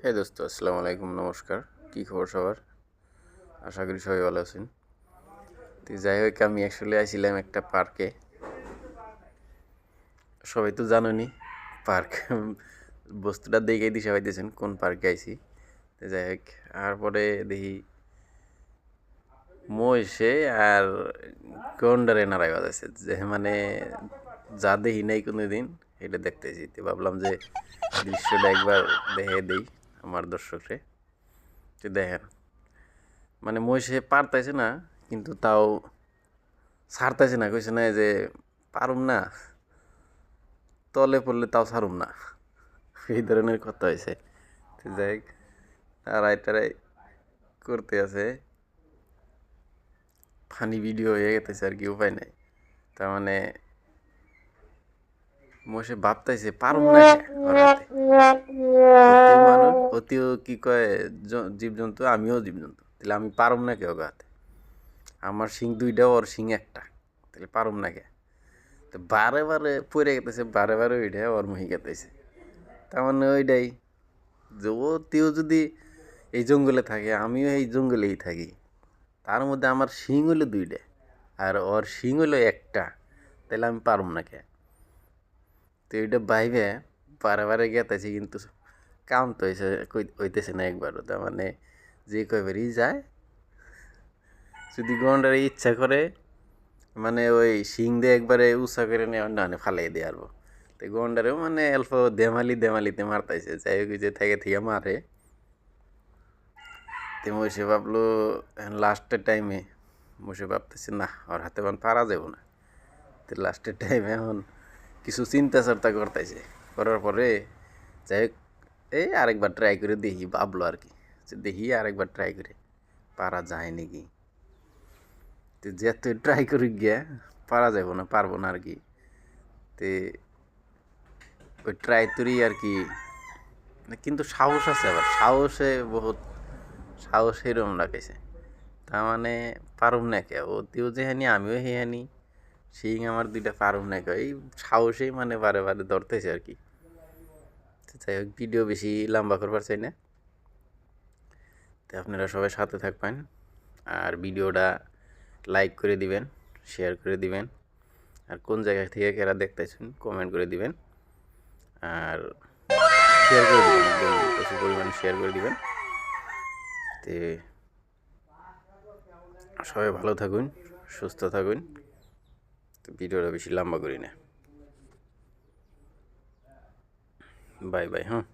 হ্যাঁ দোস্ত, আসসালামু আলাইকুম, নমস্কার। কী খবর সবার? আশা করি সবাই ভালো আছেন। তো যাই হোক, আমি আসলে আইছিলাম একটা পার্কে। সবাই তো জানোনি পার্ক বস্তুটা দেখেই দিশা পাইতেছেন কোন পার্কে আইছি। তো যাই হোক, আর পরে দেখি মহিষে আর গন্ডারে নাড়াই বাজাইছে, যে মানে যা দেখি নাই কোনো দিন, এটা দেখতেছি। তো ভাবলাম যে দৃশ্যটা একবার দেখে দেই আমার দর্শকরে। তো দেখেন, মানে মহিষে পারতাইছে না, কিন্তু তাও ছাড়তাইছে না। কইছে না যে পারুম না, তলে পড়লে তাও ছাড়ুম না, এই ধরনের কথা হয়েছে। তো যাই হোক, তারাই টারাই করতে আছে, ফানি ভিডিও হয়ে গেতেছে আর কি, উপায় নাই। তার মানে মহিষে ভাবতাইছে পারুম না কে ওর হাতে। অতিও মানুষ, অতিও কি কয় জীবজন্তু, আমিও জীবজন্তু, তাহলে আমি পারুম না কে ওর হাতে? আমার শিং দুইটা, ওর শিং একটা, তাহলে পারুম না কে? তো বারে বারে পড়ে গেতেছে, বারে বারে ওইটাই ওর মুহি গেতেছে। তার মানে ওইটাই যে তেও যদি এই জঙ্গলে থাকে, আমিও এই জঙ্গলেই থাকি, তার মধ্যে আমার শিং হলো দুইটা আর ওর শিং হলো একটা, তাহলে আমি পারব না কে? তো এইটা বাইবে বারে বারে গেতেছি, কিন্তু কাম তো হইতেছে না একবারও। তার মানে যে কয়বারই যায়, যদি গন্ডারে ইচ্ছা করে, মানে ওই শিং দিয়ে একবারে উৎসা করে নিয়ে ডানে ফালাই দিয়ে আরবো। তো গন্ডারেও মানে অল্প দেমালিতে মারতাইছে। যাই হোক, যে থেকে থেকে মারে। তো মহিষে ভাবলো লাস্টের টাইমে, মহিষে ভাবতেছে না, ওর হাতে এখন পারা যাব না। তো লাস্টের টাইমে এখন কিছু চিন্তা চার্তা করতেছে, করার পরে যাই হোক, এই আরেকবার ট্রাই করে দেখি, ভাবলো আর কি, যে দেখি আরেকবার ট্রাই করে পারা যায় নাকি। তো যেহেতু ট্রাই করি গিয়া পারা যাব না, পারবো না আর কি। তে ওই ট্রাই তুরি আর কি, কিন্তু সাহস আছে, আবার সাহসে বহুত সাহস এরম লাগাইছে। তার মানে পারুম না কে? ওতেও যে হানি, আমিও হে হানি, শিং আমার দুইটা, পারুম না কে? এই সাহসেই মানে বারে বারে ধরতেছে আর কি। তো যাই হোক, ভিডিও বেশি লম্বা করবার চাই না। তো আপনারা সবাই সাথে থাকবেন, আর ভিডিওটা লাইক করে দিবেন, শেয়ার করে দিবেন, আর কোন জায়গা থেকে কেরা দেখতেছেন কমেন্ট করে দিবেন, আর শেয়ার করে দিবেন, একদম প্রচুর পরিমাণে শেয়ার করে দিবেন। তো সবাই ভালো থাকুন, সুস্থ থাকুন। তো ভিডিওটা বেশি লম্বা করি না। বাই বাই, হ্যাঁ।